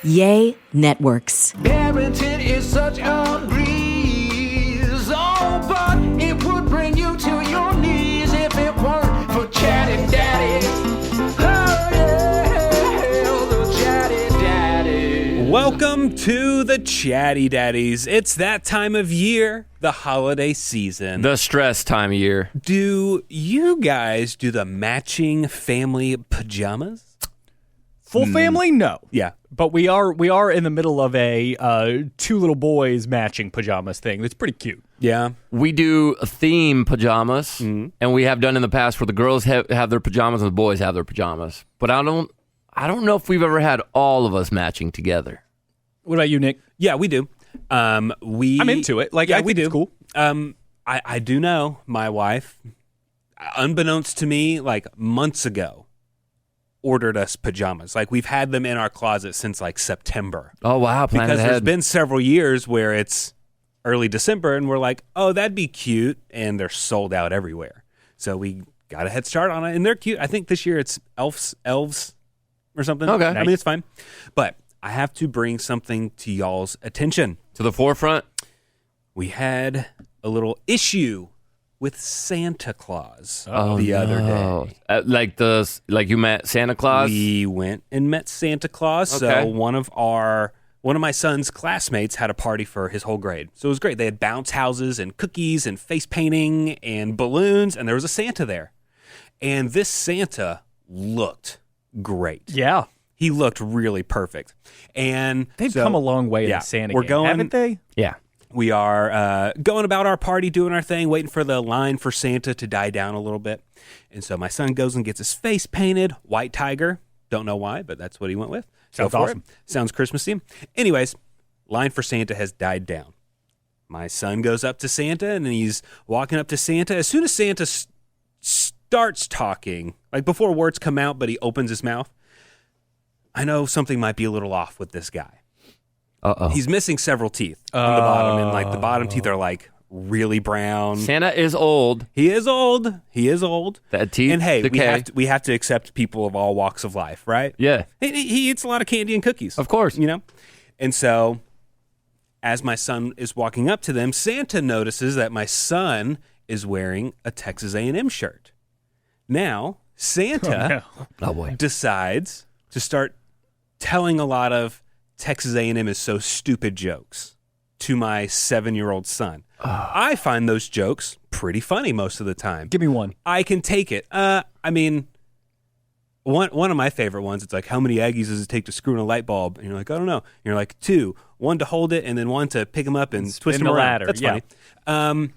Yay Networks. Parenting is such a breeze. Oh, but it would bring you to your knees if it weren't for Chatty Daddy. Oh, yeah, the Chatty Daddy. Welcome to the Chatty Daddies. It's that time of year, the holiday season. The stress time of year. Do you guys do the matching family pajamas? Full family? No. Yeah. But we are in the middle of a two little boys matching pajamas thing. That's pretty cute. Yeah. We do theme pajamas, and we have done in the past where the girls have their pajamas and the boys have their pajamas. But I don't know if we've ever had all of us matching together. What about you, Nick? Yeah, we do. I'm into it. Like, yeah, I we think do. it's cool. I do know my wife, unbeknownst to me, like months ago, ordered us pajamas. Like, we've had them in our closet since like September. Oh, wow. Plan Because there's ahead. been several years where it's early December and we're like, oh, that'd be cute. And they're sold out everywhere. So we got a head start on it. And they're cute. I think this year it's elves or something. Okay. I mean, it's fine. But I have to bring something to y'all's attention. To the forefront. We had a little issue with Santa Claus the other day. Like you met Santa Claus? We went and met Santa Claus. Okay. So one of my son's classmates had a party for his whole grade. So it was great. They had bounce houses and cookies and face painting and balloons, and there was a Santa there. And this Santa looked great. Yeah. He looked really perfect. And They've so- come a long way yeah, in the Santa we're game, going, haven't they? Yeah. We are going about our party, doing our thing, waiting for the line for Santa to die down a little bit. And so my son goes and gets his face painted, white tiger. Don't know why, but that's what he went with. Sounds Go for awesome. it. Sounds Christmassy. Anyways, line for Santa has died down. My son goes up to Santa, and he's walking up to Santa. As soon as Santa starts talking, like before words come out, but he opens his mouth, I know something might be a little off with this guy. Uh-oh. He's missing several teeth on the bottom, and like the bottom teeth are like really brown. Santa is old. He is old. That teeth And hey, decay. we have to accept people of all walks of life, right? Yeah. He eats a lot of candy and cookies. Of course. You know? And so as my son is walking up to them, Santa notices that my son is wearing a Texas A&M shirt. Now, Santa Oh, boy. decides to start telling a lot of Texas A&M is so stupid jokes to my 7-year-old son. I find those jokes pretty funny most of the time. Give me one. I can take it. I mean, one of my favorite ones, it's like, how many Aggies does it take to screw in a light bulb? And you're like, I don't know. And you're like, 2. 1 to hold it, and then 1 to pick him up and twist him the around. ladder, That's yeah. funny.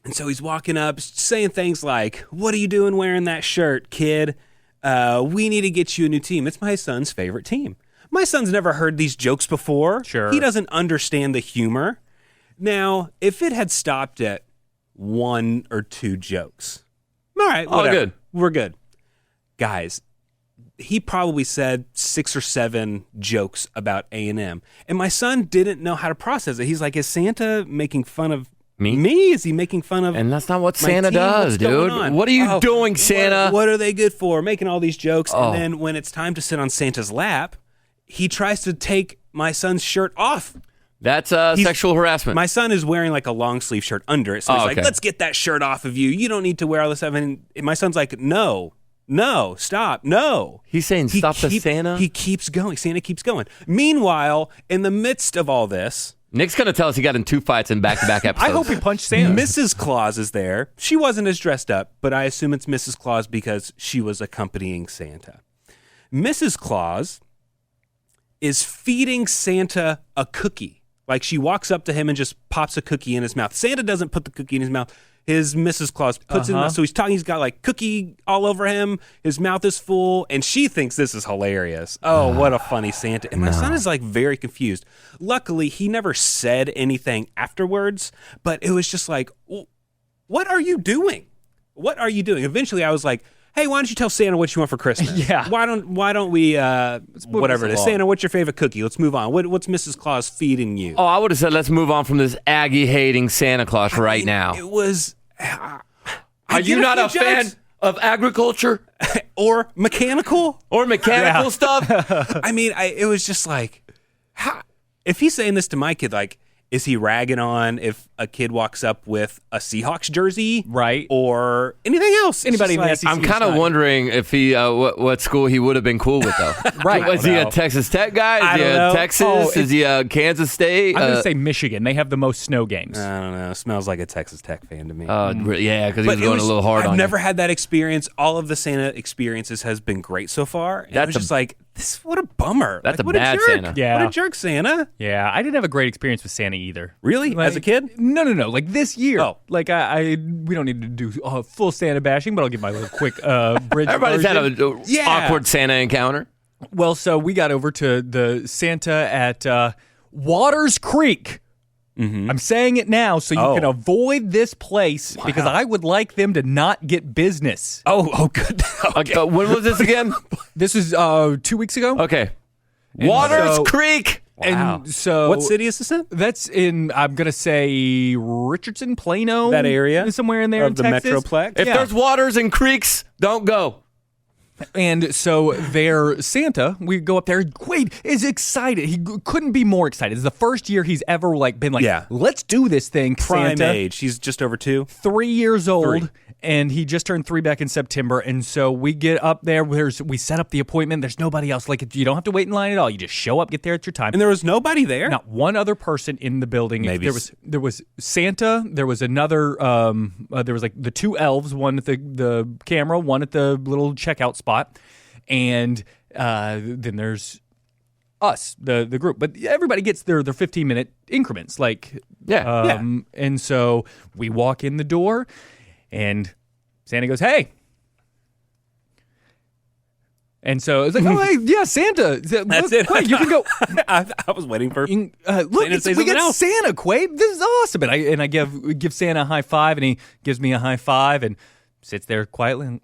And so he's walking up, saying things like, what are you doing wearing that shirt, kid? We need to get you a new team. It's my son's favorite team. My son's never heard these jokes before. Sure. He doesn't understand the humor. Now, if it had stopped at 1 or 2 jokes, all right, All whatever. good. We're good. Guys, he probably said 6 or 7 jokes about A&M, and my son didn't know how to process it. He's like, is Santa making fun of me? Is he making fun of And that's not what my Santa team? does, What's going dude. on? What are you doing, Santa? What are they good for? Making all these jokes. Oh. And then when it's time to sit on Santa's lap, he tries to take my son's shirt off. That's sexual harassment. My son is wearing like a long sleeve shirt under it. So he's okay. like, let's get that shirt off of you. You don't need to wear all this stuff. And my son's like, no, stop, no. He's saying stop the Santa? He keeps going. Santa keeps going. Meanwhile, in the midst of all this, Nick's going to tell us he got in 2 fights in back-to-back episodes. I hope he punched Santa. Mrs. Claus is there. She wasn't as dressed up, but I assume it's Mrs. Claus because she was accompanying Santa. Mrs. Claus is feeding Santa a cookie. Like, she walks up to him and just pops a cookie in his mouth. Santa doesn't put the cookie in his mouth. His Mrs. Claus puts it in his mouth. So he's talking, he's got like cookie all over him. His mouth is full, and she thinks this is hilarious. Oh, what a funny Santa. And my son is like very confused. Luckily, he never said anything afterwards, but it was just like, what are you doing? What are you doing? Eventually, I was like, hey, why don't you tell Santa what you want for Christmas? Yeah. Why don't we, whatever it is. along. Santa, what's your favorite cookie? Let's move on. What's Mrs. Claus feeding you? Oh, I would have said let's move on from this Aggie-hating Santa Claus right now. It was... Are you not a fan of agriculture or mechanical? or mechanical stuff? I mean, it was just like, if he's saying this to my kid, like, is he ragging on if a kid walks up with a Seahawks jersey, Right. or anything else? It's Anybody just in the like, SEC I'm kind of wondering if he what school he would have been cool with though. Right. Was he I a don't Texas Tech guy? I Is he don't a know. Texas? Oh, Is he a Kansas State? I'm going to say Michigan. They have the most snow games. I don't know. Smells like a Texas Tech fan to me. Yeah, because he But was going a little hard I've on never you. had that experience. All of the Santa experiences has been great so far. And I That's was a- just like, this. What a bummer. That's Like, a what bad jerk. Santa. Yeah. What a jerk, Santa. Yeah, I didn't have a great experience with Santa either. Really? Like, As a kid? No. Like this year. Oh. Like we don't need to do full Santa bashing, but I'll give my little quick bridge. Everybody's had version. a Yeah. awkward Santa encounter. Well, so we got over to the Santa at Waters Creek. I'm saying it now so you Oh. can avoid this place because I would like them to not get business. Oh, good. Okay, when was this again? This is 2 weeks ago. Okay. Waters so- Creek. And so What city is this in? That's in, I'm going to say, Richardson, Plano. That area? Somewhere in there Of in the Texas. Metroplex? If Yeah. there's waters and creeks, don't go. And so their Santa, we go up there. Quaid is excited. He couldn't be more excited. It's the first year he's ever been like, Yeah. let's do this thing, Prime Santa. age. He's just over 2. 3 years old. 3. And he just turned 3 back in September. And so we get up there. We set up the appointment. There's nobody else. Like, you don't have to wait in line at all. You just show up, get there at your time. And there was nobody there? Not one other person in the building. Maybe There was Santa. There was another. There was like the 2 elves. One at the camera. One at the little checkout spot. And then there's us, the group. But everybody gets their 15-minute increments. Like Yeah. And so we walk in the door, and Santa goes, "Hey." And so it's like, "Oh, hey, yeah, Santa." That's it. Wait, you can go. I was waiting for. Look, Santa to say we something got else. Santa, Quaid. This is awesome. And I give Santa a high five, and he gives me a high five and sits there quietly. And,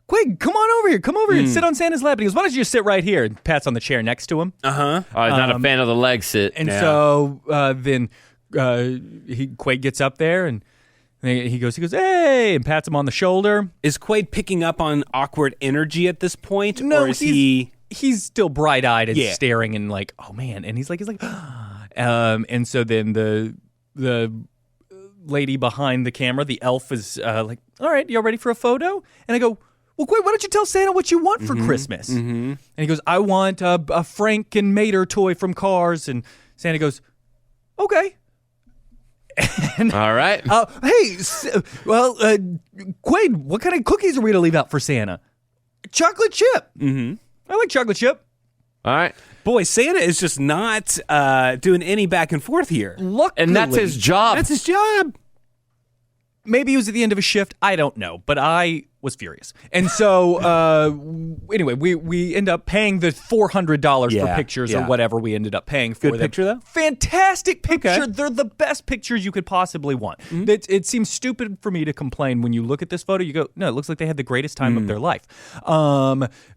Quaid, come on over here. Come over here and sit on Santa's lap. And he goes, "Why don't you just sit right here?" And pats on the chair next to him. Oh, he's not a fan of the leg sit. And Yeah. so then Quaid gets up there and he goes, "Hey," and pats him on the shoulder. Is Quaid picking up on awkward energy at this point? No, or is he. he's still bright-eyed and Yeah. staring and like, "Oh man." And he's like and so then the lady behind the camera, the elf, is like, "All right, y'all ready for a photo?" And I go, "Well, Quaid, why don't you tell Santa what you want for Christmas?" And he goes, "I want a Frank and Mater toy from Cars." And Santa goes, "Okay." All right. Hey, Quaid, what kind of cookies are we to leave out for Santa? Chocolate chip. Mm-hmm. I like chocolate chip. All right. Boy, Santa is just not doing any back and forth here. Luckily, And that's his job. That's his job. Maybe he was at the end of a shift. I don't know, but I was furious. And so, anyway, we end up paying the $400 Yeah, for pictures yeah. or whatever we ended up paying for Good them. picture, though? Fantastic picture. Okay. They're the best pictures you could possibly want. It seems stupid for me to complain when you look at this photo. You go, no, it looks like they had the greatest time of their life.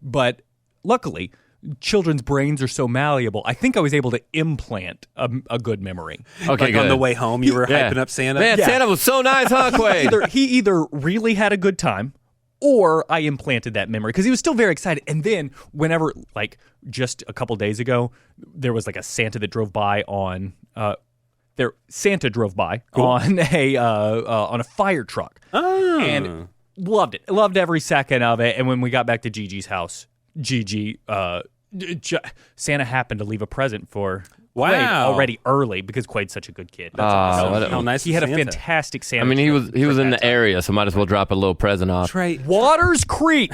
But luckily, children's brains are so malleable. I think I was able to implant a good memory. Okay, Like good. on the way home, you were Yeah. hyping up Santa. Man, Yeah. Santa was so nice, huh, Quaid? He either really had a good time or I implanted that memory because he was still very excited. And then whenever, like just a couple days ago, there was like a Santa that drove by on Santa drove by on a fire truck and loved it. Loved every second of it. And when we got back to Gigi's house, Santa happened to leave a present for Wow. Quaid already early because Quaid's such a good kid. That's what a- How nice he of had a Santa. fantastic Santa. I mean, he was trip in that the time. area, so might as well drop a little present off. Right. Waters Creek.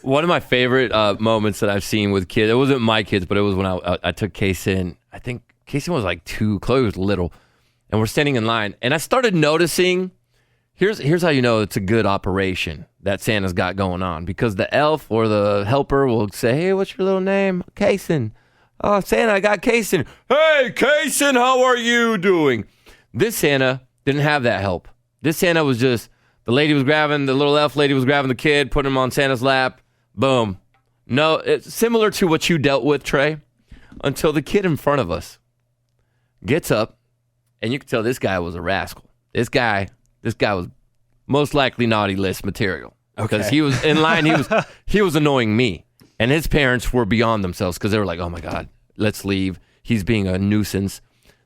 One of my favorite moments that I've seen with kids, it wasn't my kids, but it was when I took Kaysen. I think Kaysen was like 2, Chloe was little, and we're standing in line, and I started noticing. Here's how you know it's a good operation that Santa's got going on, because the elf or the helper will say, "Hey, what's your little name?" "Kaysen." "Oh, Santa, I got Kaysen." "Hey, Kaysen, how are you doing?" This Santa didn't have that help. This Santa was just, the little elf lady was grabbing the kid, putting him on Santa's lap. Boom. No, it's similar to what you dealt with, Trey, until the kid in front of us gets up, and you can tell this guy was a rascal. This guy was most likely naughty list material. Because he was in line, he was annoying me. And his parents were beyond themselves because they were like, "Oh my God, let's leave." he's being a nuisance.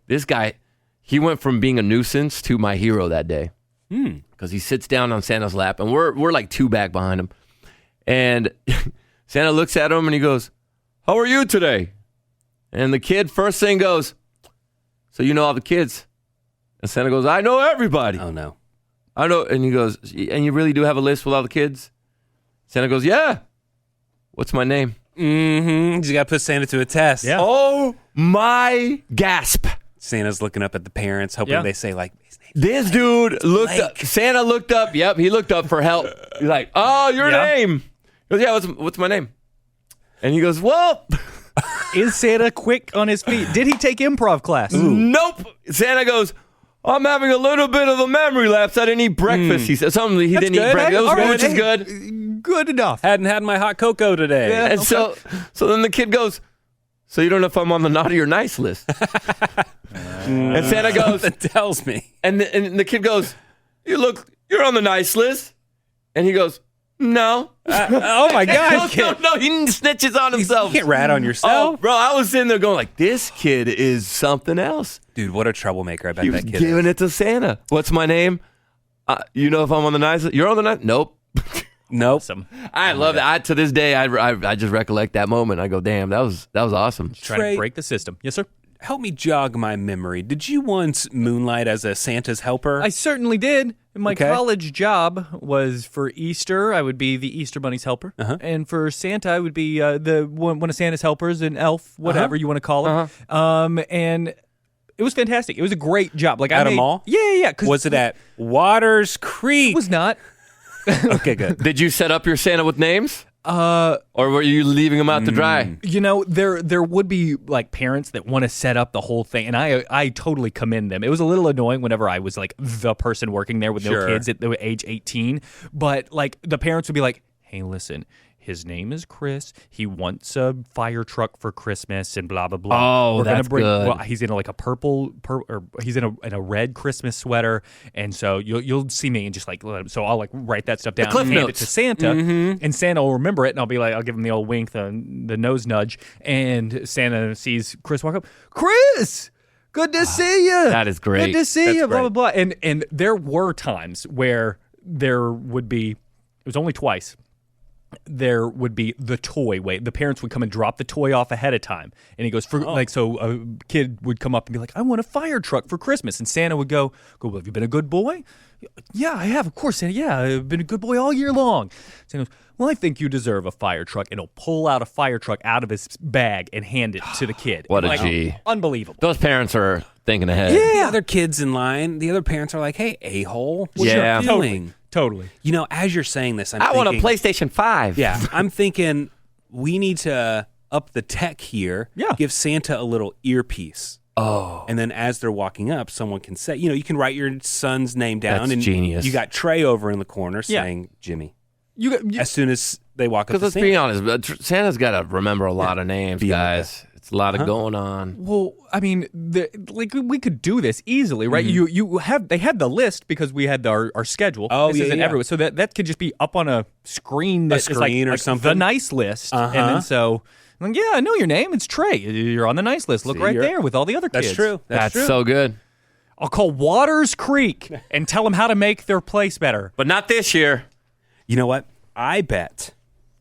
This guy, he went from being a nuisance to my hero that day. Because he sits down on Santa's lap, and we're like 2 back behind him. And Santa looks at him, and he goes, "How are you today?" And the kid first thing goes, "So you know all the kids?" And Santa goes, "I know everybody." Oh, no. I know. And he goes, "And you really do have a list with all the kids?" Santa goes, "Yeah." "What's my name?" Mm-hmm. You got to put Santa to a test. Yeah. Oh, my gasp. Santa's looking up at the parents, hoping Yeah. they say, like, his name. This dude looked up. Santa looked up. Yep, he looked up for help. He's like, "Oh, your Yeah. name." He goes, "Yeah, what's my name?" And he goes, "Well, Is Santa quick on his feet? Did he take improv class? nope." Santa goes, "I'm having a little bit of a memory lapse. I didn't eat breakfast." He said something. He didn't eat good. breakfast, All right. which is Hey. good. Good enough. Hadn't had my hot cocoa today. And so then the kid goes, "So you don't know if I'm on the naughty or nice list?" And Santa goes, That tells me. and the kid goes, "You're on the nice list." And he goes, "No." Oh, my God. No, he snitches on himself. You can't rat on Oh, yourself. bro, I was sitting there going like, this kid is something else. Dude, what a troublemaker I bet He was that kid giving is. it to Santa. "What's my name?" You know if I'm on the nice list? "You're on the nice." "Nope." Nope. Awesome. I love that. To this day, I just recollect that moment. I go, damn, that was awesome. Trying Trey- to break the system. Yes, sir. Help me jog my memory. Did you once moonlight as a Santa's helper? I certainly did. My Okay. college job was for Easter. I would be the Easter Bunny's helper, and for Santa, I would be one of Santa's helpers, an elf, whatever you want to call him. And it was fantastic. It was a great job. Like At I a made, mall? Yeah. Was it at Waters Creek? It was not. Okay, good. Did you set up your Santa with names? Or were you leaving them out to dry? You know, there would be like parents that want to set up the whole thing, and I totally commend them. It was a little annoying whenever I was like the person working there with no Sure. kids at the age 18, but like the parents would be like, "Hey, listen, his name is Chris. He wants a fire truck for Christmas and blah blah blah. Oh, We're gonna that's bring, good. Well, he's in like a purple, or he's in a red Christmas sweater, and so you'll see me and just like so I'll like write that stuff down, Cliff and hand it Notes. to Santa, and Santa will remember it, and I'll be like, I'll give him the old wink, the nose nudge, and Santa sees Chris walk up. "Chris, good to see you. That is great. Good to see That's you." Blah great. blah blah. And there were times where there would be. It was only twice. There would be the toy wait. The parents would come and drop the toy off ahead of time, and he goes for like so. A kid would come up and be like, "I want a fire truck for Christmas," and Santa would go, "Well, have you been a good boy?" "Yeah, I have, of course, Santa. Yeah, I've been a good boy all year long." Santa goes, "Well, I think you deserve a fire truck," and he'll pull out a fire truck out of his bag and hand it to the kid. What a Like, G. Unbelievable. Those parents are thinking ahead. The other kids in line, the other parents are like, "Hey, a-hole, what's Yeah. your feeling?" Totally. You know, as you're saying this, I want a PlayStation 5. Yeah, I'm thinking we need to up the tech here. Yeah. Give Santa a little earpiece. Oh. And then as they're walking up, someone can say, you can write your son's name down. That's and genius. You got Trey over in the corner Yeah. saying Jimmy. You As soon as they walk up Because to let's Santa. be honest, Santa's got to remember a lot of names, Be guys. It's a lot of going on. Well, I mean, like we could do this easily, right? They had the list because we had our schedule. Oh, this yeah, isn't yeah. everywhere, so that could just be up on a screen. That is screen or like something. The nice list, and then so. I'm like, yeah, I know your name. It's Trey. You're on the nice list. Look See, right you're- there with all the other kids. That's true. That's true. so good. I'll call Waters Creek and tell them how to make their place better. But not this year. You know what? I bet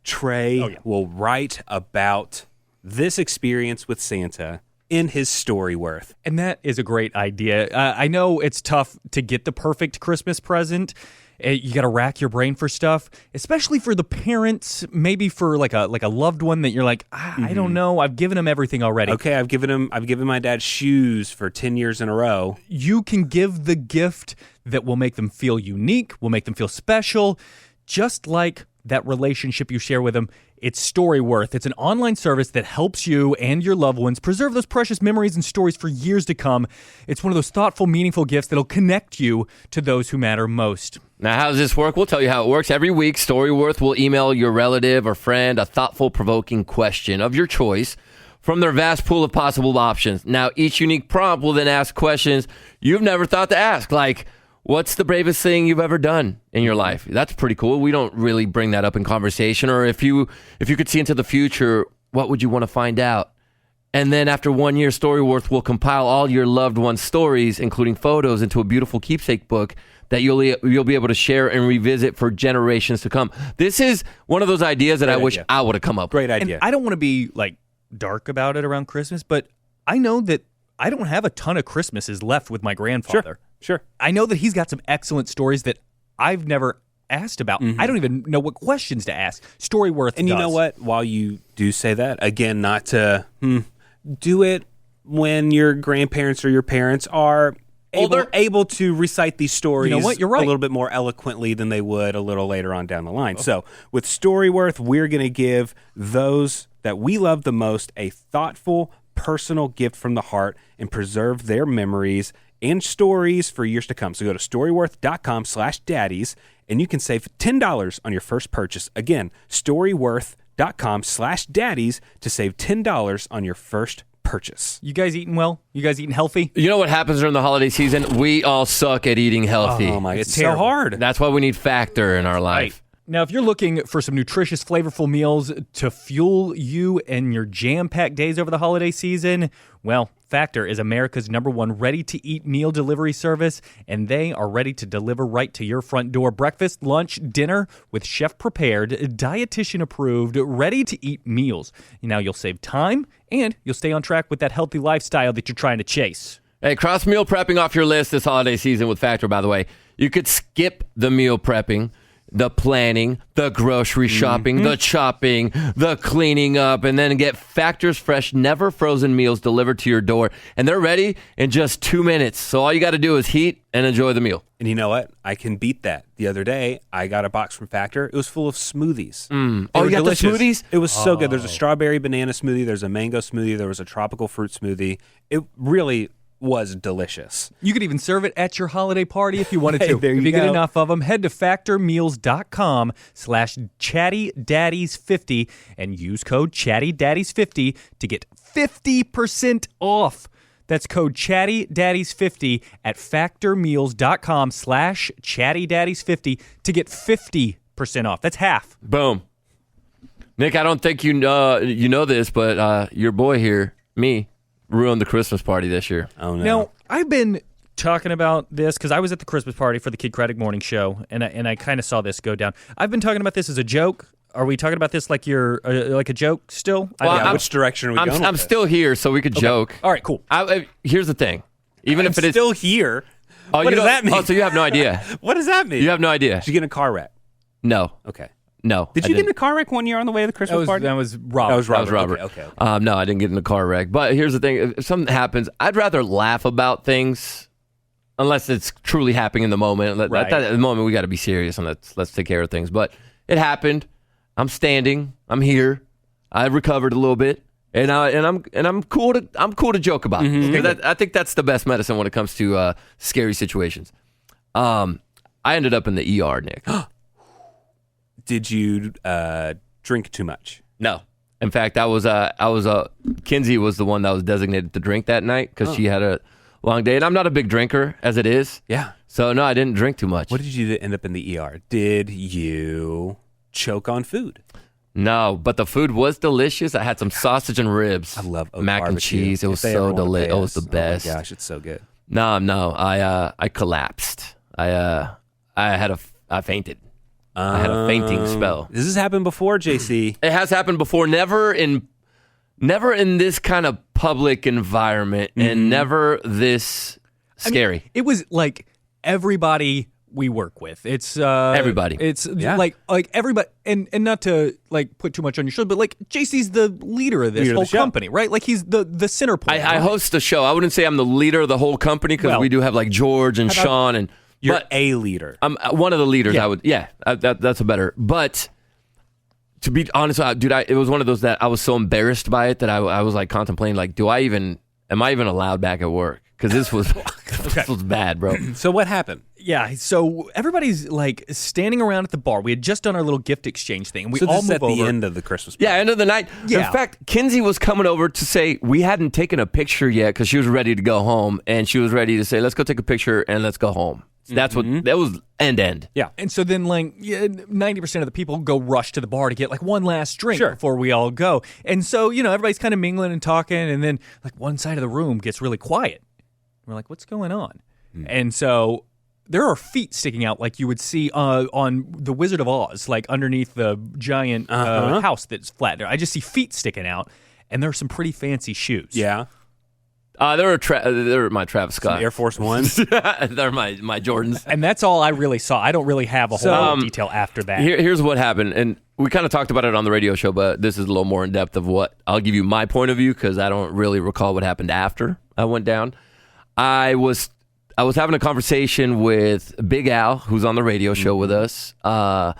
Trey Oh, yeah. will write about this experience with Santa in his Storyworth. And that is a great idea. I know it's tough to get the perfect Christmas present. You got to rack your brain for stuff, especially for the parents. Maybe for like a loved one that you're like, I don't know. I've given them everything already. Okay, I've given my dad shoes for 10 years in a row. You can give the gift that will make them feel unique, will make them feel special, just like that relationship you share with them. It's Storyworth. It's an online service that helps you and your loved ones preserve those precious memories and stories for years to come. It's one of those thoughtful, meaningful gifts that'll connect you to those who matter most. Now, how does this work? We'll tell you how it works. Every week, Storyworth will email your relative or friend a thoughtful, provoking question of your choice from their vast pool of possible options. Now, each unique prompt will then ask questions you've never thought to ask, like, what's the bravest thing you've ever done in your life? That's pretty cool. We don't really bring that up in conversation. Or if you could see into the future, what would you want to find out? And then after 1 year, Storyworth will compile all your loved ones' stories, including photos, into a beautiful keepsake book that you'll be able to share and revisit for generations to come. This is one of those ideas that I wish I would have come up with. Great idea. And I don't want to be like dark about it around Christmas, but I know that I don't have a ton of Christmases left with my grandfather. Sure. I know that he's got some excellent stories that I've never asked about. I don't even know what questions to ask. Storyworth And you does. know what? While you do say that, again, not to do it when your grandparents or your parents are able to recite these stories You know what? You're right. a little bit more eloquently than they would a little later on down the line. So with Storyworth, we're going to give those that we love the most a thoughtful, personal gift from the heart and preserve their memories and stories for years to come. So go to storyworth.com/daddies and you can save $10 on your first purchase. Again, storyworth.com/daddies to save $10 on your first purchase. You guys eating well? You guys eating healthy? You know what happens during the holiday season? We all suck at eating healthy. Oh my, it's so terrible. hard. That's why we need Factor in our life. Now, if you're looking for some nutritious, flavorful meals to fuel you and your jam-packed days over the holiday season, well, Factor is America's #1 ready-to-eat meal delivery service, and they are ready to deliver right to your front door. Breakfast, lunch, dinner with chef-prepared, dietitian-approved, ready-to-eat meals. Now, you'll save time, and you'll stay on track with that healthy lifestyle that you're trying to chase. Hey, cross meal prepping off your list this holiday season with Factor, by the way. You could skip the meal prepping, the planning, the grocery shopping, the chopping, the cleaning up, and then get Factor's fresh, never frozen meals delivered to your door. And they're ready in just 2 minutes. So all you got to do is heat and enjoy the meal. And you know what? I can beat that. The other day, I got a box from Factor. It was full of smoothies. Oh, They you were got delicious. the smoothies? It was so good. There's a strawberry banana smoothie. There's a mango smoothie. There was a tropical fruit smoothie. It really was delicious. You could even serve it at your holiday party if you wanted to. Hey, there if you you get go. enough of them, head to factormeals.com/chattydaddies50 and use code chattydaddies50 to get 50% off. That's code chattydaddies50 at factormeals.com/chattydaddies50 to get 50% off. That's half. Boom. Nick, I don't think you know this, but your boy here, me, ruined the Christmas party this year. Oh, no. Now, I've been talking about this because I was at the Christmas party for the Kid Craddock Morning Show, and I kind of saw this go down. I've been talking about this as a joke. Are we talking about this like you're like a joke still? Which direction are we going with I'm this? still here, so we could joke. All right, cool. Here's the thing. Even if it is still here. Oh, What you does don't- that mean? Oh, so you have no idea. What does that mean? You have no idea. Did you get in a car wreck? No. Okay. No. Did I you get in didn't. a car wreck one year on the way to the Christmas party? That was Robert. That was That was Robert. Robert. Okay. No, I didn't get in a car wreck. But here's the thing. If something happens, I'd rather laugh about things unless it's truly happening in the moment. Right. At the moment, we got to be serious and let's take care of things. But it happened. I'm standing. I'm here. I recovered a little bit. And I'm cool to joke about. I think that's the best medicine when it comes to scary situations. I ended up in the ER, Nick. Did you drink too much? No. In fact, Kinsey was the one that was designated to drink that night because she had a long day. And I'm not a big drinker as it is. Yeah. So, no, I didn't drink too much. What did you do to end up in the ER? Did you choke on food? No, but the food was delicious. I had some sausage and ribs. I love oak mac and barbecue. cheese. It If was they ever so wanna pay delicious. It was us. the best. Oh my gosh, it's so good. No. I collapsed. I fainted. I had a fainting spell. Does this happen before, JC? It has happened before. Never in this kind of public environment, and never this scary. It was like everybody we work with. It's Everybody. It's Yeah. like everybody, and not to like put too much on your shoulder, but like JC's the leader of this Leader of whole the show. company, right? Like he's the center point. I host a show. I wouldn't say I'm the leader of the whole company because Well, we do have like George and Sean and. You're but a leader. I'm one of the leaders. Yeah. That's a better. But to be honest, dude, it was one of those that I was so embarrassed by it that I was like contemplating, like, am I even allowed back at work? Because this was bad, bro. So what happened? Yeah, so everybody's like standing around at the bar. We had just done our little gift exchange thing. And we So all this is move at the over. end of the Christmas party. Yeah, end of the night. Yeah. In fact, Kinsey was coming over to say we hadn't taken a picture yet because she was ready to go home, and she was ready to say, let's go take a picture and let's go home. That's what that was end. Yeah. And so then, like, 90% of the people go rush to the bar to get like one last drink Sure. before we all go. And so, everybody's kind of mingling and talking, and then like one side of the room gets really quiet. We're like, what's going on? And so there are feet sticking out like you would see on The Wizard of Oz, like underneath the giant house that's flat there. I just see feet sticking out, and there are some pretty fancy shoes. Yeah. They're my Travis Scott. Air Force Ones. They're my Jordans. And that's all I really saw. I don't really have a whole lot of detail after that. Here's what happened, and we kind of talked about it on the radio show, but this is a little more in depth of what I'll give you my point of view because I don't really recall what happened after I went down. I was having a conversation with Big Al, who's on the radio show with us. Our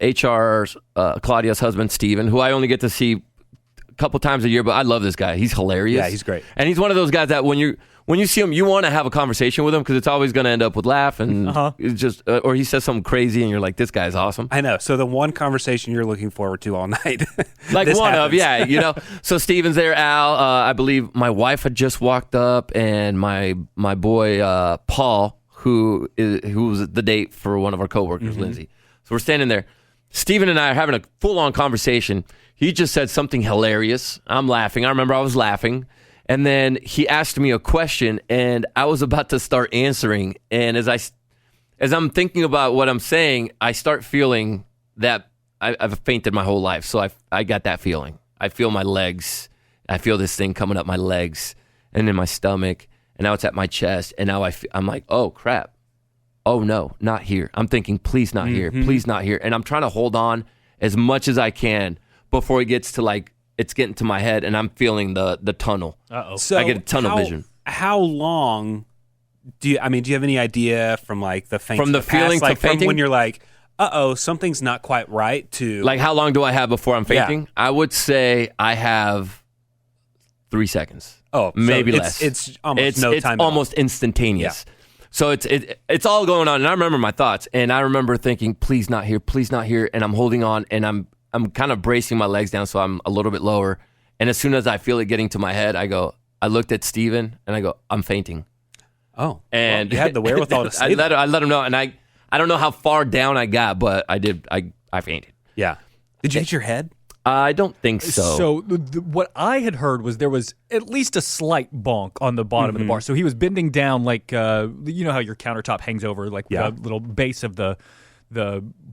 HR Claudia's husband, Steven, who I only get to see couple times a year, but I love this guy. He's hilarious. Yeah, he's great. And he's one of those guys that when you see him, you want to have a conversation with him because it's always going to end up with laugh and it's just or he says something crazy and you're like, this guy's awesome. I know. So the one conversation you're looking forward to all night. Like this one happens. of, yeah. So Steven's there, Al. I believe my wife had just walked up and my boy Paul, who was the date for one of our coworkers, Lindsay. So we're standing there. Steven and I are having a full-on conversation. He just said something hilarious. I'm laughing. I remember I was laughing. And then he asked me a question, and I was about to start answering. And as I'm thinking about what I'm saying, I start feeling that I've fainted my whole life. So I got that feeling. I feel my legs. I feel this thing coming up my legs and in my stomach. And now it's at my chest. And now I'm like, oh, crap. Oh, no, not here. I'm thinking, please not here. Please not here. And I'm trying to hold on as much as I can before it gets to like, it's getting to my head and I'm feeling the tunnel. Uh-oh. So I get a tunnel vision. How long do you have any idea from like the faint From the feeling to like from fainting? when you're like, something's not quite right to Like how long do I have before I'm fainting? Yeah. I would say I have 3 seconds. Oh, so maybe less. It's almost no it's time at all. almost instantaneous. So it's all going on, and I remember my thoughts, and I remember thinking, please not here, and I'm holding on, and I'm kind of bracing my legs down so I'm a little bit lower, and as soon as I feel it getting to my head, I looked at Steven, and I go, I'm fainting. Oh, And well, you had the wherewithal to say I let him know, and I don't know how far down I got, but I did. I fainted. Yeah. Did you hit your head? I don't think so. So what I had heard was there was at least a slight bonk on the bottom of the bar. So he was bending down like, you know how your countertop hangs over like the little base of the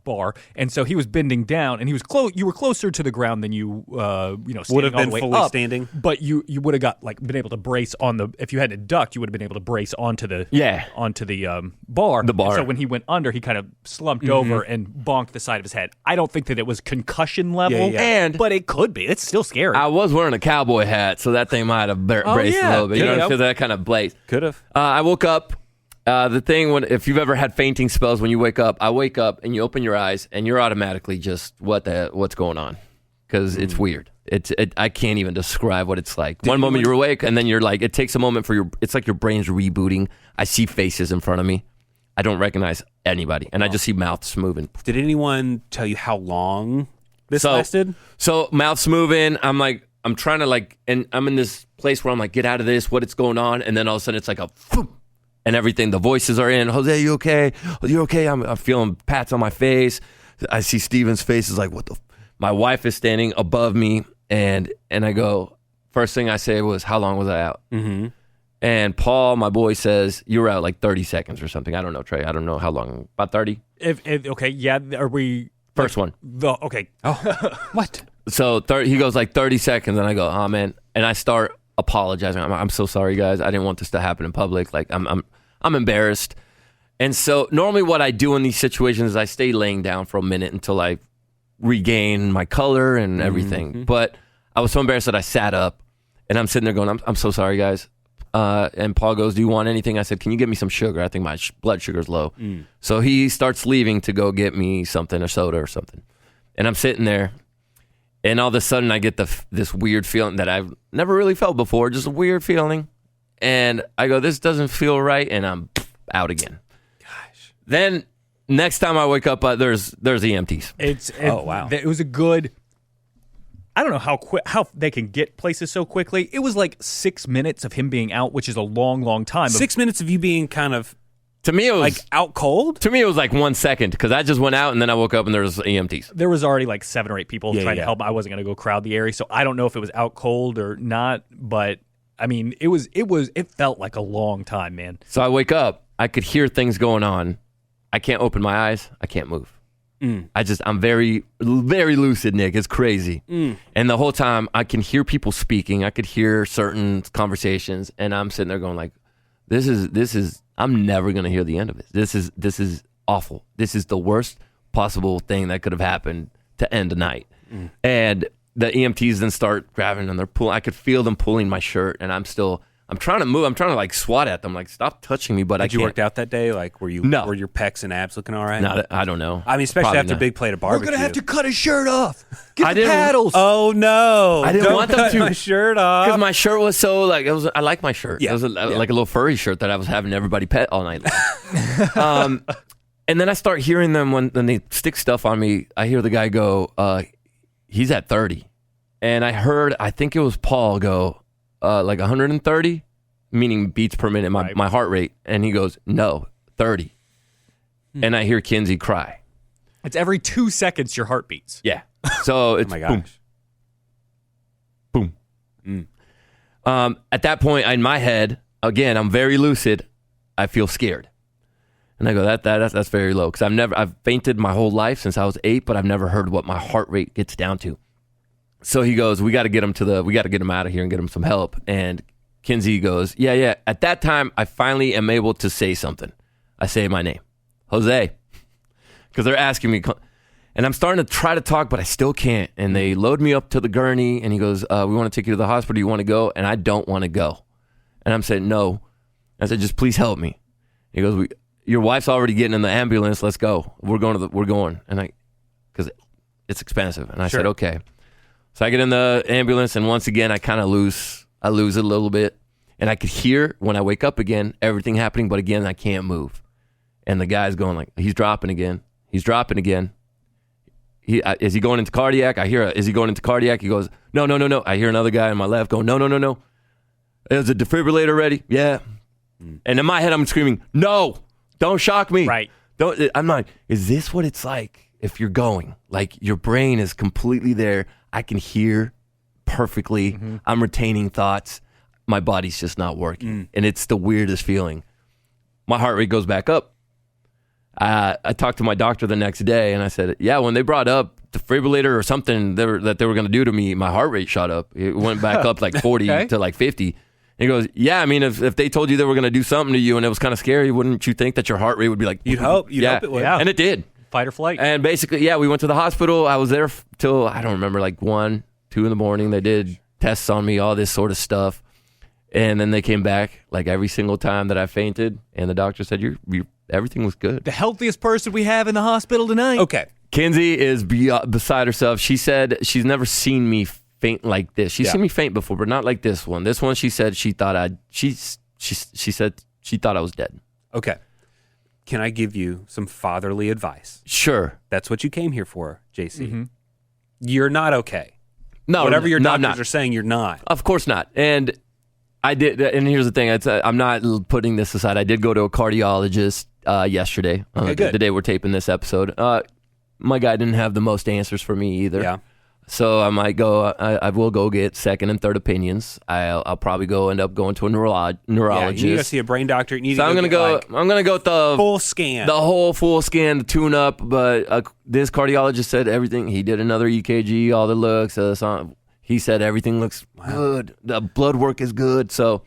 bar. And so he was bending down and he was you were closer to the ground than you Would have standing all been the way fully up. standing. But you would have got like been able to brace on if you had to duck, you would have been able to brace onto the bar. The bar. And so when he went under, he kind of slumped over and bonked the side of his head. I don't think that it was concussion level, Yeah. And but it could be. It's still scary. I was wearing a cowboy hat, so that thing might have braced a yeah. little bit. You There know, you go. because that kind of blazed. Could have. I woke up. The thing if you've ever had fainting spells, when you wake up, I wake up and you open your eyes and you're automatically just what's going on because it's weird. I can't even describe what it's like. One moment you're awake and then you're like, it takes a moment it's like your brain's rebooting. I see faces in front of me. I don't recognize anybody, and I just see mouths moving. Did anyone tell you how long this lasted? So mouths moving. I'm trying to and I'm in this place where I'm like, get out of this. What's going on? And then all of a sudden it's like a phoom, and everything. The voices are in. Jose, you okay? You okay? I'm feeling pats on my face. I see Steven's face is like, what the? My wife is standing above me, and I go. First thing I say was, how long was I out? Mm-hmm. And Paul, my boy, says you were out like 30 seconds or something. I don't know, Trey. I don't know how long. About 30. Okay, yeah. Are we First one. Okay. What? So he goes like 30 seconds, and I go, oh man, and I start apologizing. I'm so sorry, guys. I didn't want this to happen in public. Like I'm embarrassed. And so normally what I do in these situations is I stay laying down for a minute until I regain my color and everything. Mm-hmm. But I was so embarrassed that I sat up, and I'm sitting there going, I'm so sorry, guys. And Paul goes, do you want anything? I said, can you get me some sugar? I think my blood sugar's low. So he starts leaving to go get me something, a soda or something. And I'm sitting there, and all of a sudden I get this weird feeling that I've never really felt before, just a weird feeling. And I go, this doesn't feel right, and I'm out again. Gosh. Then next time I wake up, there's EMTs. Oh, wow. It was a good. I don't know how they can get places so quickly. It was like 6 minutes of him being out, which is a long, long time. 6 minutes of you being kind of To me, it was Like out cold? To me, it was like 1 second because I just went out and then I woke up and there was EMTs. There was already like 7 or 8 people Yeah, trying yeah. to help. I wasn't going to go crowd the area, so I don't know if it was out cold or not. But I mean, it felt like a long time, man. So I wake up, I could hear things going on. I can't open my eyes. I can't move. I'm very, very lucid, Nick. It's crazy. And the whole time I can hear people speaking. I could hear certain conversations, and I'm sitting there going like, this is, I'm never going to hear the end of it. This is awful. This is the worst possible thing that could have happened to end a night. And the EMTs then start grabbing and they're pulling. I could feel them pulling my shirt, and I'm trying to move. I'm trying to like swat at them, like stop touching me, but I Did you can't. work out that day? Like, were your pecs and abs looking all right? Not, I don't know. I mean, especially Probably after a not. big plate of We're barbecue. going to have to cut his shirt off. Get I the didn't- paddles. Oh no! I didn't Don't want them cut to. my shirt off. Because my shirt was so like I like my shirt. Yeah, It was yeah. like a little furry shirt that I was having everybody pet all night long. And then I start hearing them when they stick stuff on me. I hear the guy go, "He's at 30," and I think it was Paul go, like 130, meaning beats per minute, my heart rate, and he goes, "No, 30," and I hear Kinsey cry. It's every 2 seconds your heart beats. Yeah. So it's Oh my boom, gosh! boom. At that point, in my head, again, I'm very lucid. I feel scared, and I go, that's very low because I've fainted my whole life since I was 8, but I've never heard what my heart rate gets down to. So he goes, we got to get him out of here and get him some help. And Kinsey goes, yeah. At that time, I finally am able to say something. I say my name, Jose, because they're asking me. And I'm starting to try to talk, but I still can't. And they load me up to the gurney, and he goes, we want to take you to the hospital. You want to go? And I don't want to go. And I'm saying, no. I said, just please help me. He goes, your wife's already getting in the ambulance. Let's go. We're going. And because it's expensive. And I said, okay. So I get in the ambulance, and once again, I kind of lose a little bit. And I could hear, when I wake up again, everything happening, but again, I can't move. And the guy's going like, he's dropping again. Is he going into cardiac? I hear, is he going into cardiac? He goes, no. I hear another guy on my left going, no. Is the defibrillator ready? Yeah. And in my head, I'm screaming, no, don't shock me. Right. I'm not, is this what it's like if you're going? Like your brain is completely there. I can hear perfectly. Mm-hmm. I'm retaining thoughts. My body's just not working. And it's the weirdest feeling. My heart rate goes back up. I talked to my doctor the next day, and I said, yeah, when they brought up defibrillator or something that they were going to do to me, my heart rate shot up. It went back up like 40 Okay. to like 50. And he goes, yeah, I mean, if they told you they were going to do something to you and it was kind of scary, wouldn't you think that your heart rate would be like... You'd hope it would. Yeah. And it did. Fight or flight. And basically, yeah, we went to the hospital. I was there till, I don't remember, like 1, 2 in the morning. They did tests on me, all this sort of stuff. And then they came back like every single time that I fainted. And the doctor said, everything was good. The healthiest person we have in the hospital tonight. Okay. Kinsey is beside herself. She said she's never seen me faint like this. She's seen me faint before, but not like this one. This one, she said she thought she said she thought I was dead. Okay. Can I give you some fatherly advice? Sure. That's what you came here for, JC. You're not okay. No, Whatever your no, I'm doctors not. are saying, you're not. Of course not. And I did. And here's the thing. I'm not putting this aside. I did go to a cardiologist yesterday, Okay, good. the day we're taping this episode. My guy didn't have the most answers for me either. Yeah. So I might go. I will go get second and third opinions. I'll probably end up going to a Yeah, neurologist. you need to go see a brain doctor. You need So to I'm gonna get, go. like, I'm gonna go with the full scan. whole full scan, the tune up. But this cardiologist said everything. He did another EKG, all the looks. He said everything looks good. The blood work is good. So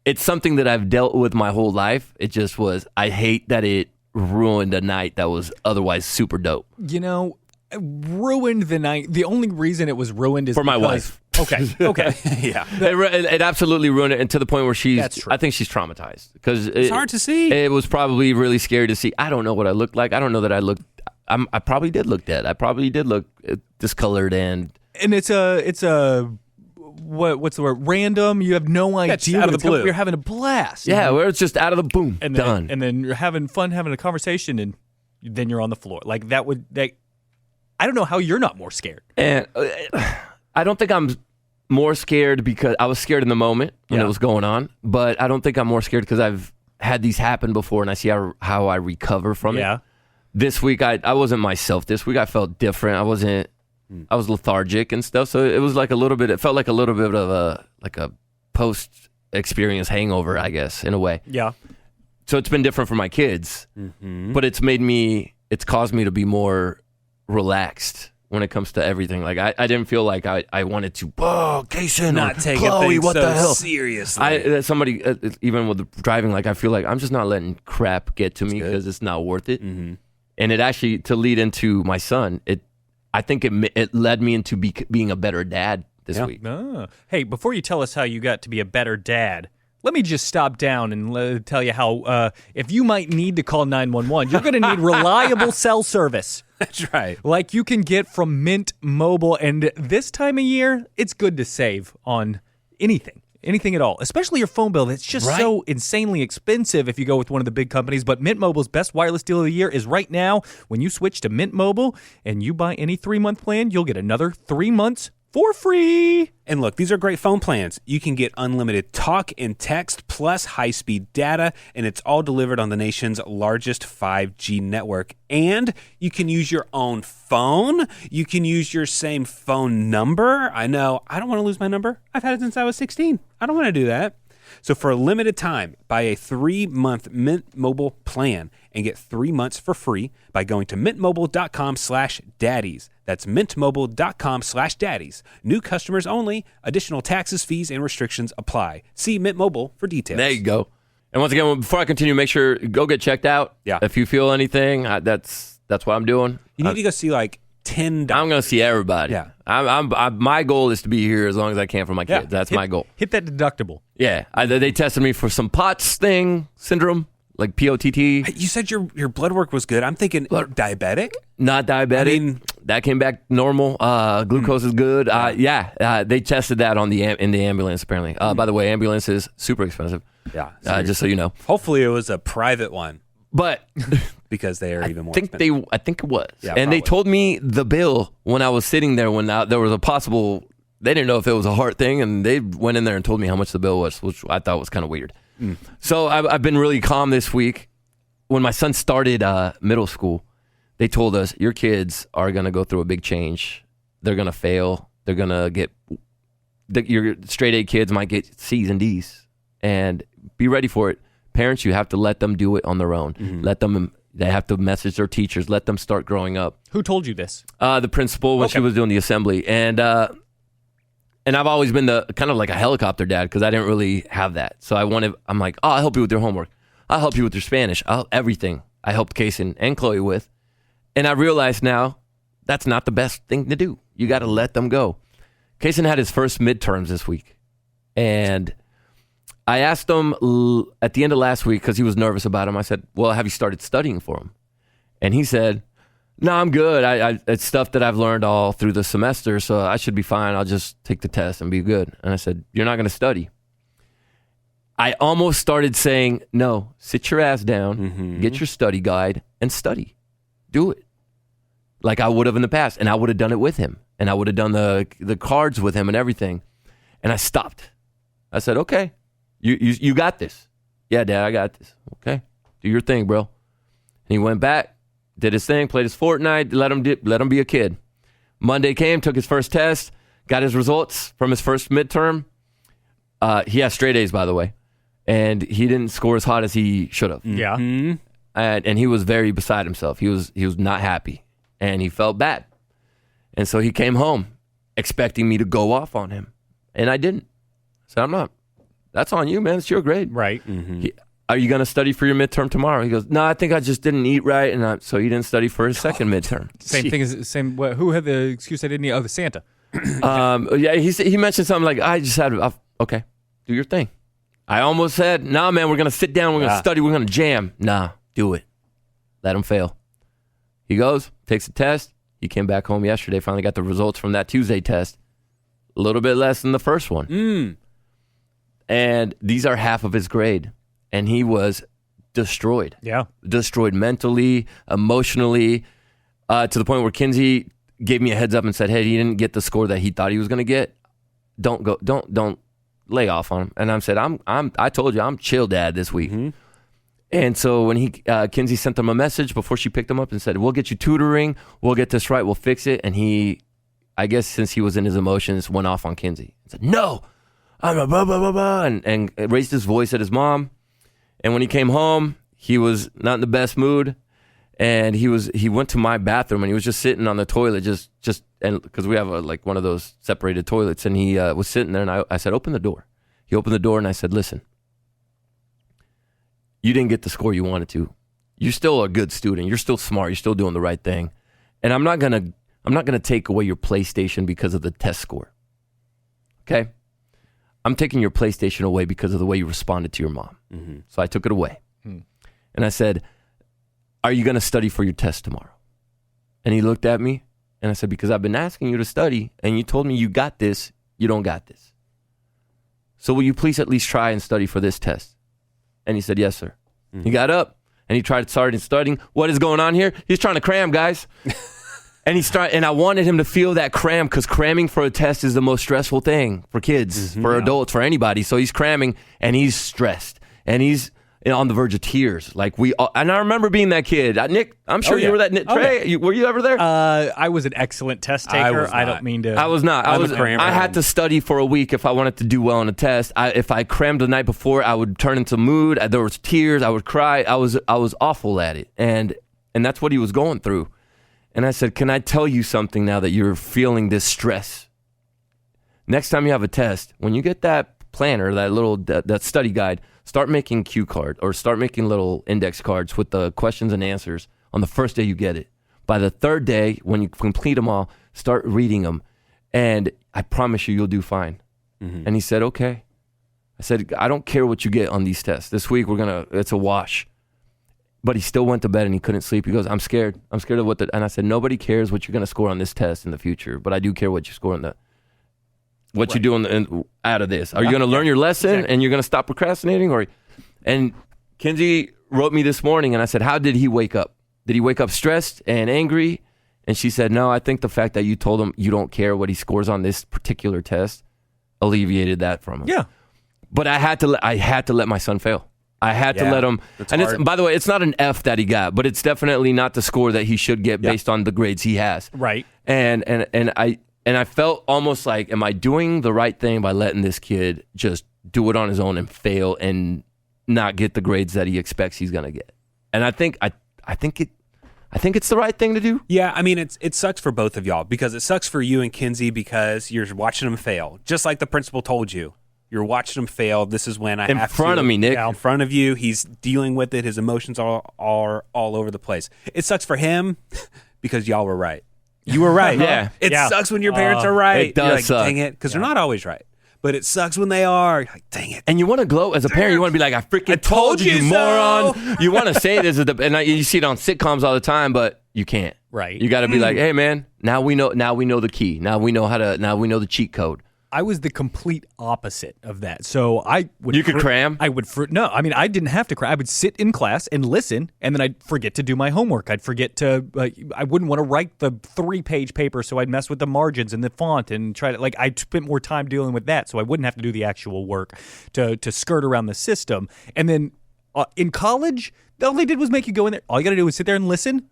it's something that I've dealt with my whole life. It just was. I hate that it ruined a night that was otherwise super dope. You know, ruined the night. The only reason it was ruined is For my because- wife. Okay. yeah. It absolutely ruined it, and to the point where That's true. I think she's traumatized because It's hard to see. It was probably really scary to see. I don't know what I looked like. I don't know that I looked. I probably did look dead. I probably did look discolored and. And it's a what's the word? Random. You have no idea. It's out of what the blue. You're having a blast. Yeah, where it's just out of the boom, and done. then you're having fun, having a conversation, and then you're on the floor. Like that. I don't know how you're not more scared. And I don't think I'm more scared because I was scared in the moment when Yeah. it was going on, but I don't think I'm more scared because I've had these happen before, and I see how I recover from Yeah. it. This week, I wasn't myself. This week, I felt different. I was lethargic and stuff. So it was like it felt like a little bit of a post-experience hangover, I guess, in a way. Yeah. So it's been different for my kids, but it's caused me to be more relaxed when it comes to everything. Like I didn't feel like I wanted to, Kason, Not take Chloe, things what so the hell? seriously. Somebody, even with the driving, like I feel like I'm just not letting crap get to me because it's not worth it. Mm-hmm. And it actually, to lead into my son, I think it led me into being a better dad this week. Ah. Hey, before you tell us how you got to be a better dad, let me just stop down and tell you how if you might need to call 911, you're going to need reliable cell service That's right. like you can get from Mint Mobile. And this time of year, it's good to save on anything at all, especially your phone bill. That's just so insanely expensive if you go with one of the big companies. But Mint Mobile's best wireless deal of the year is right now. When you switch to Mint Mobile and you buy any 3-month plan, you'll get another 3 months for free. And look, these are great phone plans. You can get unlimited talk and text plus high-speed data, and it's all delivered on the nation's largest 5G network. And you can use your own phone. You can use your same phone number. I know, I don't want to lose my number. I've had it since I was 16. I don't want to do that. So for a limited time, buy a 3-month Mint Mobile plan and get 3 months for free by going to mintmobile.com/daddies. That's mintmobile.com/daddies. New customers only. Additional taxes, fees, and restrictions apply. See Mint Mobile for details. There you go. And once again, before I continue, make sure go get checked out. Yeah. If you feel anything, that's what I'm doing. You need to go see like 10 I'm going to see everybody. Yeah. My goal is to be here as long as I can for my kids. Yeah. That's my goal. Hit that deductible. Yeah. They tested me for some POTS syndrome, like POTT. You said your blood work was good. I'm thinking diabetic. Not diabetic. I mean- that came back normal. Glucose is good. They tested that in the ambulance, apparently. By the way, ambulance is super expensive. Yeah. Just so you know. Hopefully it was a private one But because they are even more I think it was. Yeah, and they probably. told me the bill when I was sitting there when there was a possible, they didn't know if it was a heart thing, and they went in there and told me how much the bill was, which I thought was kind of weird. So I've been really calm this week. When my son started middle school, they told us, your kids are going to go through a big change. They're going to fail. They're going to get, your straight A kids might get C's and D's. And be ready for it. Parents, you have to let them do it on their own. They have to message their teachers. Let them start growing up. Who told you this? The principal when she was doing the assembly. And I've always been the kind of like a helicopter dad because I didn't really have that. So I'm like, I'll help you with your homework. I'll help you with your Spanish. Everything I helped Kason and Chloe with. And I realize now that's not the best thing to do. You got to let them go. Kason had his first midterms this week. And I asked him at the end of last week because he was nervous about him. I said, well, have you started studying for him? And he said, no, I'm good. It's stuff that I've learned all through the semester, so I should be fine. I'll just take the test and be good. And I said, you're not going to study. I almost started saying, no, sit your ass down, get your study guide, and study. Do it. Like I would have in the past. And I would have done it with him. And I would have done the cards with him and everything. And I stopped. I said, okay, you got this. Yeah, Dad, I got this. Okay, do your thing, bro. And he went back, did his thing, played his Fortnite, let him be a kid. Monday came, took his first test, got his results from his first midterm. He has straight A's, by the way. And he didn't score as hot as he should have. Yeah. And he was very beside himself. He was not happy. And he felt bad. And so he came home expecting me to go off on him. And I didn't. So I'm not. That's on you, man. It's your grade. Right. Are you going to study for your midterm tomorrow? He goes, no, I think I just didn't eat right. And so he didn't study for his second midterm. Same thing as same. Who had the excuse I didn't eat? Oh, the Santa. Yeah, he mentioned something like, I just had, okay, do your thing. I almost said, nah, man, we're going to sit down. We're going to study. We're going to jam. Nah, do it. Let him fail. He goes, takes the test. He came back home yesterday, finally got the results from that Tuesday test. A little bit less than the first one. And these are half of his grade. And he was destroyed. Yeah. Destroyed mentally, emotionally, to the point where Kinsey gave me a heads up and said, hey, he didn't get the score that he thought he was going to get. Don't lay off on him. And I said, I told you, I'm chill dad this week. And so when Kinsey sent them a message before she picked him up and said, we'll get you tutoring, we'll get this right, we'll fix it. And he, I guess since he was in his emotions, went off on Kinsey and said, no, I'm a blah, blah, blah, blah, and raised his voice at his mom. And when he came home, he was not in the best mood. And he went to my bathroom and he was just sitting on the toilet, just and because we have like one of those separated toilets. And he was sitting there and I said, open the door. He opened the door and I said, listen, you didn't get the score you wanted to. You're still a good student. You're still smart. You're still doing the right thing. And I'm not gonna take away your PlayStation because of the test score. Okay? I'm taking your PlayStation away because of the way you responded to your mom. Mm-hmm. So I took it away. And I said, are you gonna study for your test tomorrow? And he looked at me and I said, because I've been asking you to study and you told me you got this, you don't got this. So will you please at least try and study for this test? And he said, yes, sir. Mm-hmm. He got up and he started studying. What is going on here? He's trying to cram, guys. And I wanted him to feel that cram because cramming for a test is the most stressful thing for kids, for adults, for anybody. So he's cramming and he's stressed and he's on the verge of tears. Like and I remember being that kid. Nick, I'm sure you were that. Trey, were you ever there? I was an excellent test taker. I don't mean to. I was not. I had to study for a week if I wanted to do well on a test. If I crammed the night before, I would turn into mood. There was tears. I would cry. I was awful at it, and that's what he was going through. And I said, can I tell you something now that you're feeling this stress? Next time you have a test, when you get that planner, that little that study guide, start making cue card or start making little index cards with the questions and answers on the first day you get it. By the third day, when you complete them all, start reading them. And I promise you'll do fine. Mm-hmm. And he said, okay. I said, I don't care what you get on these tests. This week, it's a wash. But he still went to bed and he couldn't sleep. He goes, I'm scared. I'm scared of and I said, nobody cares what you're going to score on this test in the future. But I do care what you score on what you do out of this. Are you going to learn your lesson and you're going to stop procrastinating? And Kinsey wrote me this morning and I said, how did he wake up? Did he wake up stressed and angry? And she said, no, I think the fact that you told him you don't care what he scores on this particular test alleviated that from him. Yeah. But I had to let my son fail. I had to let him. And by the way, it's not an F that he got, but it's definitely not the score that he should get based on the grades he has. Right. And I felt almost like, am I doing the right thing by letting this kid just do it on his own and fail and not get the grades that he expects he's going to get? And I think it's the right thing to do. Yeah, I mean, it sucks for both of y'all because it sucks for you and Kinsey because you're watching him fail. Just like the principal told you. You're watching him fail. This is when I have to. In front of me, Nick. In front of you. He's dealing with it. His emotions are all over the place. It sucks for him because y'all were right. You were right. Yeah. It sucks when your parents are right. It does You're like, suck. dang it, because they're not always right. But it sucks when they are. You're like, dang it. And you want to gloat as a parent. You want to be like, I freaking told you, moron. You want to say this, you see it on sitcoms all the time, but you can't. Right. You got to be like, hey, man, now we know the key. Now we know the cheat code. I was the complete opposite of that. So I would. You could cram? I would. No, I mean, I didn't have to cram. I would sit in class and listen, and then I'd forget to do my homework. I'd forget to. I wouldn't want to write the 3-page paper, so I'd mess with the margins and the font and try to. I spent more time dealing with that, so I wouldn't have to do the actual work to skirt around the system. And then in college, all they did was make you go in there. All you got to do is sit there and listen.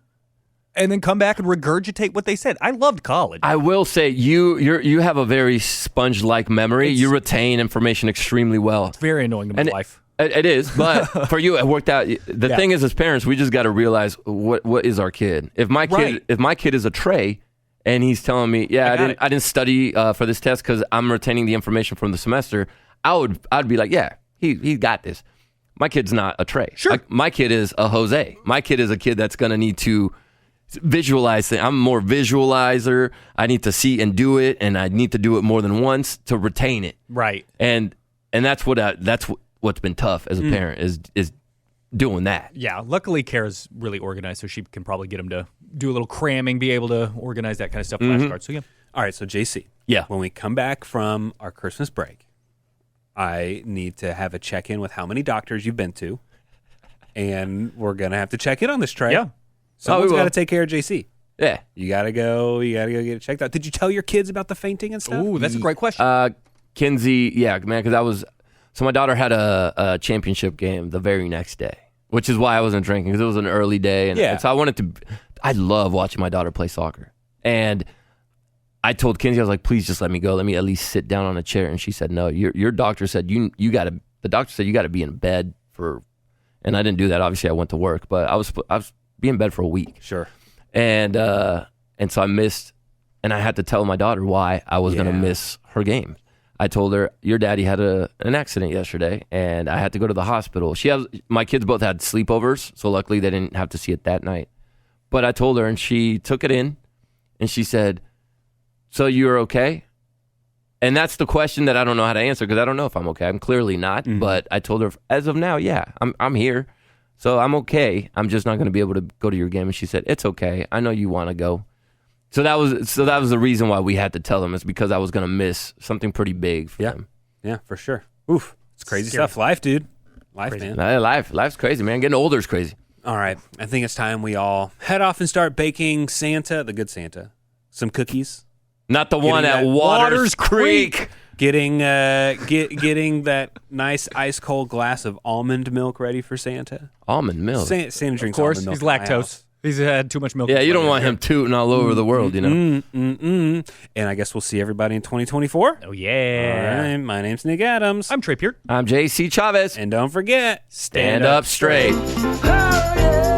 And then come back and regurgitate what they said. I loved college. I will say you have a very sponge-like memory. You retain information extremely well. It's very annoying to my wife. It is, but for you, it worked out. The thing is, as parents, we just got to realize what is our kid. If my kid is a Trey, and he's telling me, I didn't study for this test because I'm retaining the information from the semester, I'd be like, yeah, he got this. My kid's not a Trey. Sure. My kid is a Jose. My kid is a kid that's gonna need to visualize things. I'm a more visualizer. I need to see and do it, and I need to do it more than once to retain it. Right. And that's what's been tough as a parent is doing that. Yeah. Luckily, Kara's really organized, so she can probably get him to do a little cramming, be able to organize that kind of stuff. Flashcards. So yeah. All right. So JC. Yeah. When we come back from our Christmas break, I need to have a check-in with how many doctors you've been to, and we're gonna have to check in on this, Trey. Yeah. Someone's got to take care of JC. Yeah. You gotta go get it checked out. Did you tell your kids about the fainting and stuff? Ooh, that's a great question. Kinsey, yeah, man, because my daughter had a championship game the very next day, which is why I wasn't drinking, because it was an early day. And so I wanted to, I love watching my daughter play soccer. And I told Kinsey, I was like, please just let me go. Let me at least sit down on a chair. And she said, no, your doctor said you got to, the doctor said you got to be in bed for, and I didn't do that. Obviously, I went to work, but I was be in bed for a week. Sure. And so I missed, and I had to tell my daughter why I was going to miss her game. I told her, your daddy had an accident yesterday, and I had to go to the hospital. My kids both had sleepovers, so luckily they didn't have to see it that night. But I told her, and she took it in, and she said, so you're okay? And that's the question that I don't know how to answer, because I don't know if I'm okay. I'm clearly not, but I told her, as of now, yeah, I'm here. So I'm okay. I'm just not going to be able to go to your game. And she said, it's okay. I know you want to go. So that was the reason why we had to tell them, is because I was going to miss something pretty big for them. Yeah, for sure. Oof. It's crazy stuff. Life, dude. Life, man. Life's crazy, man. Getting older is crazy. All right. I think it's time we all head off and start baking Santa, the good Santa, some cookies. Not the one at Waters Creek. Getting that nice ice cold glass of almond milk ready for Santa. Almond milk. Santa drinks Of course, almond milk. he's in my lactose. house. He's had too much milk. Yeah, you don't want him tooting all over the world, you know. And I guess we'll see everybody in 2024. Oh, yeah. All right. My name's Nick Adams. I'm Trey Peart. I'm JC Chavez. And don't forget, Stand up straight. Oh, yeah.